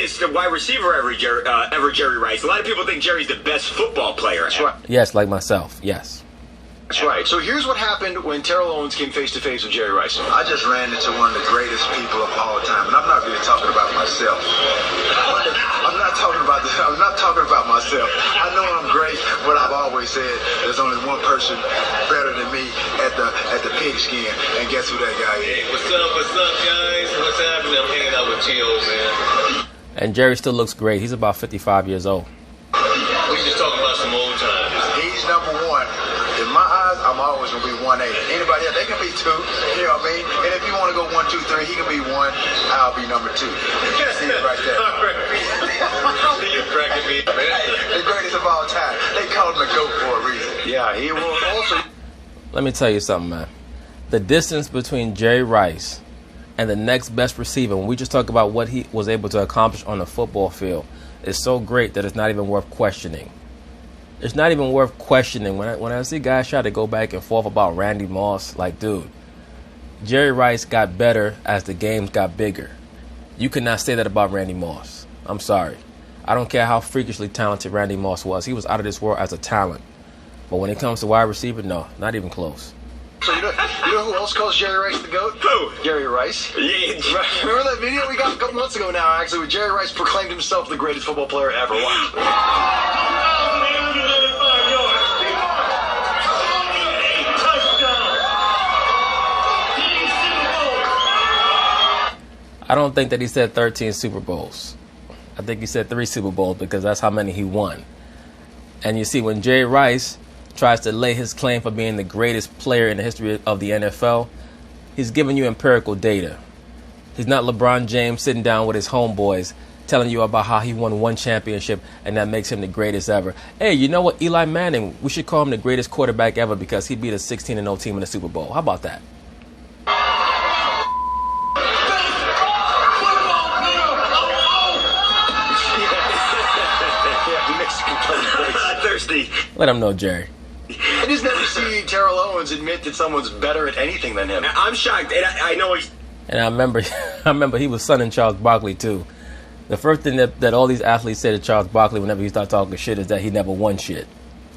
greatest wide receiver ever, Jerry Rice. A lot of people think Jerry's the best football player. That's right. Yes, like myself. Yes. That's right. So here's what happened when Terrell Owens came face to face with Jerry Rice. I just ran into one of the greatest people of all time, and I'm not really talking about myself. I'm not talking about myself. I know I'm great, but I've always said there's only one person better than me at the pigskin, and guess who that guy is? What's up, guys? What's happening? I'm hanging out with G.O.A.T, man. And Jerry still looks great. He's about 55 years old. We just talking about some old times. He's number one. In my eyes, I'm always going to be 1A. Anybody else, they can be 2, you know what I mean? And if you want to go 1, 2, 3, he can be 1, I'll be number 2. You see it right there. You're cracking me, man. The greatest of all time. They call him the GOAT for a reason. Yeah, he will also... Let me tell you something, man. The distance between Jerry Rice and the next best receiver, when we just talk about what he was able to accomplish on the football field, is so great that it's not even worth questioning. It's not even worth questioning. When I see guys try to go back and forth about Randy Moss, like, dude, Jerry Rice got better as the games got bigger. You cannot say that about Randy Moss. I'm sorry. I don't care how freakishly talented Randy Moss was. He was out of this world as a talent. But when it comes to wide receiver, no, not even close. So you know who else calls Jerry Rice the GOAT? Who? Jerry Rice. Yeah. Remember that video we got a couple months ago now, actually, where Jerry Rice proclaimed himself the greatest football player ever. Watch. I don't think that he said 13 Super Bowls. I think he said 3 Super Bowls because that's how many he won. And you see, when Jerry Rice tries to lay his claim for being the greatest player in the history of the NFL, he's giving you empirical data. He's not LeBron James sitting down with his homeboys telling you about how he won 1 championship and that makes him the greatest ever. Hey, you know what? Eli Manning, we should call him the greatest quarterback ever because he beat a 16-0 team in the Super Bowl. How about that? Thirsty. Let him know, Jerry. I just never see Terrell Owens admit that someone's better at anything than him. I'm shocked, and I know he's... And I remember he was sonning Charles Barkley, too. The first thing that all these athletes say to Charles Barkley whenever he starts talking shit is that he never won shit.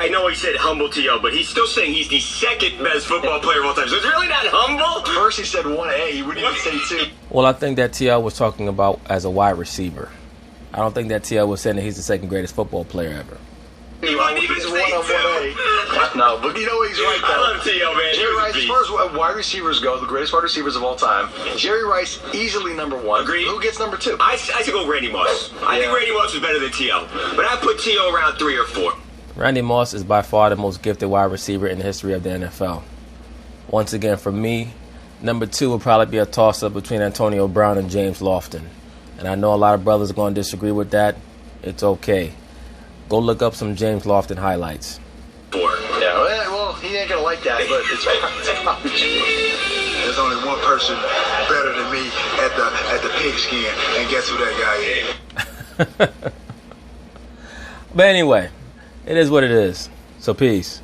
I know he said humble T.O., but he's still saying he's the second best football player of all time. So it's really not humble? First he said 1A, he wouldn't even say 2. Well, I think that T.O. was talking about as a wide receiver. I don't think that T.O. was saying that he's the second greatest football player ever. He wouldn't even He's say 1 on 1A. No, but you know he's right, though. I love T.O., man. Jerry Rice, as far as wide receivers go, the greatest wide receivers of all time, Jerry Rice easily number 1. Agreed. Who gets number 2? I should go Randy Moss. I think Randy Moss was better than T.O., but I put T.O. around 3 or 4. Randy Moss is by far the most gifted wide receiver in the history of the NFL. Once again, for me, number 2 will probably be a toss-up between Antonio Brown and James Lofton. And I know a lot of brothers are going to disagree with that. It's okay. Go look up some James Lofton highlights. 4. Yeah, well, he ain't going to like that, but it's There's only one person better than me at the pigskin, and guess who that guy is? But anyway, it is what it is. So peace.